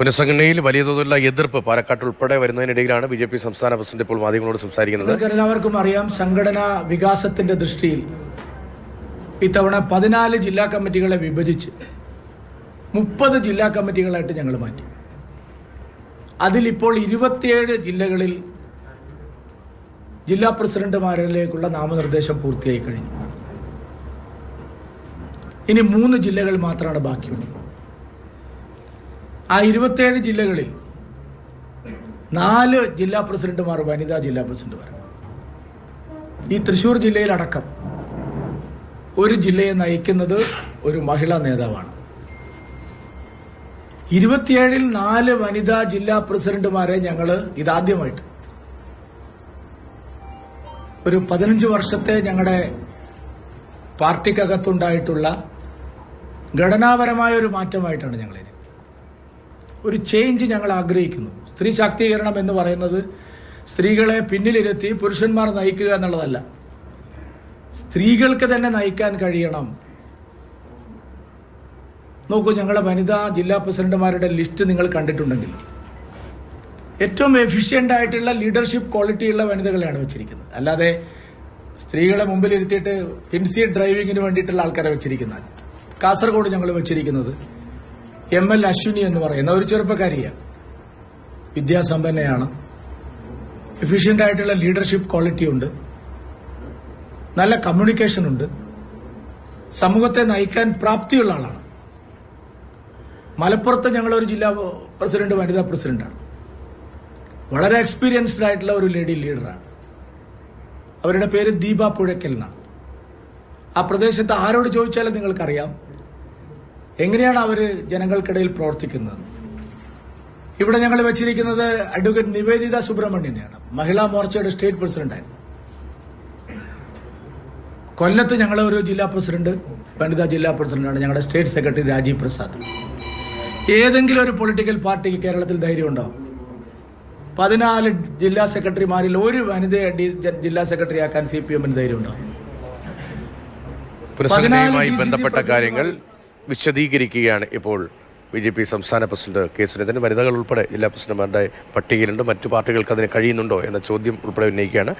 പുനഃസംഘടനയിൽ വലിയ തോതിലുള്ള എതിർപ്പ് പാലക്കാട്ട് ഉൾപ്പെടെ വരുന്നതിനിടയിലാണ് ബി.ജെ.പി. സംസ്ഥാന പ്രസിഡന്റ് ഇപ്പോൾ മാധ്യമങ്ങളോട് സംസാരിക്കുന്നത്. എല്ലാവർക്കും അറിയാം, സംഘടനാ വികാസത്തിന്റെ ദൃഷ്ടിയിൽ ഇത്തവണ 14 ജില്ലാ കമ്മിറ്റികളെ വിഭജിച്ച് 30 ജില്ലാ കമ്മിറ്റികളായിട്ട് ഞങ്ങൾ മാറ്റി. അതിലിപ്പോൾ 27 ജില്ലകളിൽ ജില്ലാ പ്രസിഡന്റുമാരിലേക്കുള്ള നാമനിർദ്ദേശം പൂർത്തിയായി കഴിഞ്ഞു. ഇനി 3 ജില്ലകൾ മാത്രമാണ് ബാക്കിയുള്ളത്. ആ 27 ജില്ലകളിൽ 4 ജില്ലാ പ്രസിഡന്റുമാർ വനിതാ ജില്ലാ പ്രസിഡന്റുമാർ. ഈ തൃശ്ശൂർ ജില്ലയിലടക്കം ഒരു ജില്ലയെ നയിക്കുന്നത് ഒരു മഹിളാ നേതാവാണ്. 27-ൽ 4 വനിതാ ജില്ലാ പ്രസിഡന്റുമാരെ ഞങ്ങൾ ഇതാദ്യമായിട്ട് ഒരു 15 വർഷത്തെ ഞങ്ങളുടെ പാർട്ടിക്കകത്തുണ്ടായിട്ടുള്ള ഘടനാപരമായ ഒരു മാറ്റമായിട്ടാണ് ഞങ്ങളിത് ഒരു ചേഞ്ച് ഞങ്ങൾ ആഗ്രഹിക്കുന്നു. സ്ത്രീ ശാക്തീകരണം എന്ന് പറയുന്നത് സ്ത്രീകളെ പിന്നിലിരുത്തി പുരുഷന്മാർ നയിക്കുക എന്നുള്ളതല്ല. സ്ത്രീകൾക്ക് തന്നെ നയിക്കാൻ കഴിയണം. നോക്കൂ, ഞങ്ങളെ വനിതാ ജില്ലാ പ്രസിഡന്റുമാരുടെ ലിസ്റ്റ് നിങ്ങൾ കണ്ടിട്ടുണ്ടെങ്കിൽ ഏറ്റവും എഫിഷ്യൻ്റ് ആയിട്ടുള്ള ലീഡർഷിപ്പ് ക്വാളിറ്റിയുള്ള വനിതകളെയാണ് വെച്ചിരിക്കുന്നത്. അല്ലാതെ സ്ത്രീകളെ മുമ്പിലിരുത്തിയിട്ട് പിൻസീറ്റ് ഡ്രൈവിങ്ങിന് വേണ്ടിയിട്ടുള്ള ആൾക്കാരെ വെച്ചിരിക്കുന്നത്. കാസർഗോഡ് ഞങ്ങൾ വെച്ചിരിക്കുന്നത് ML അശ്വിനി എന്ന് പറയുന്ന ഒരു ചെറുപ്പക്കാരിയാണ്. വിദ്യാസമ്പന്നയാണ്, എഫിഷ്യൻ്റ് ആയിട്ടുള്ള ലീഡർഷിപ്പ് ക്വാളിറ്റി ഉണ്ട്, നല്ല കമ്മ്യൂണിക്കേഷൻ ഉണ്ട്, സമൂഹത്തെ നയിക്കാൻ പ്രാപ്തിയുള്ള ആളാണ്. മലപ്പുറത്ത് ഞങ്ങളൊരു ജില്ലാ പ്രസിഡന്റ് വനിതാ പ്രസിഡന്റാണ്. വളരെ എക്സ്പീരിയൻസ്ഡ് ആയിട്ടുള്ള ഒരു ലേഡി ലീഡറാണ്. അവരുടെ പേര് ദീപ പുഴയ്ക്കൽ എന്നാണ്. ആ പ്രദേശത്ത് ആരോട് ചോദിച്ചാലും നിങ്ങൾക്കറിയാം എങ്ങനെയാണ് അവർ ജനങ്ങൾക്കിടയിൽ പ്രവർത്തിക്കുന്നത്. ഇവിടെ ഞങ്ങൾ വെച്ചിരിക്കുന്നത് അഡ്വക്കേറ്റ് നിവേദിത സുബ്രഹ്മണ്യനെയാണ്. മഹിളാ മോർച്ചയുടെ സ്റ്റേറ്റ് പ്രസിഡന്റായിരുന്നു. കൊല്ലത്ത് ഞങ്ങൾ ഒരു ജില്ലാ പ്രസിഡന്റ് വനിതാ ജില്ലാ പ്രസിഡന്റാണ്. ഞങ്ങളുടെ സ്റ്റേറ്റ് സെക്രട്ടറി രാജീവ് പ്രസാദ്. ഏതെങ്കിലും ഒരു പൊളിറ്റിക്കൽ പാർട്ടിക്ക് കേരളത്തിൽ ധൈര്യമുണ്ടോ 14 ജില്ലാ സെക്രട്ടറിമാരിൽ ഒരു വനിതയെ ജില്ലാ സെക്രട്ടറി ആക്കാൻ CPM-ന് ധൈര്യമുണ്ടോ? പുനഃസംഘടനയുമായി ബന്ധപ്പെട്ട കാര്യങ്ങൾ വിശദീകരിക്കുകയാണ് ഇപ്പോൾ ബി.ജെ.പി. സംസ്ഥാന പ്രസിഡന്റ് കെ സുരേന്ദ്രൻ. വനിതകൾ ഉൾപ്പെടെ ജില്ലാ പ്രസിഡന്റുമാരുടെ പട്ടികയിലുണ്ട്. മറ്റു പാർട്ടികൾക്ക് അതിന് കഴിയുന്നുണ്ടോ എന്ന ചോദ്യം ഉൾപ്പെടെ ഉന്നയിക്കുകയാണ്.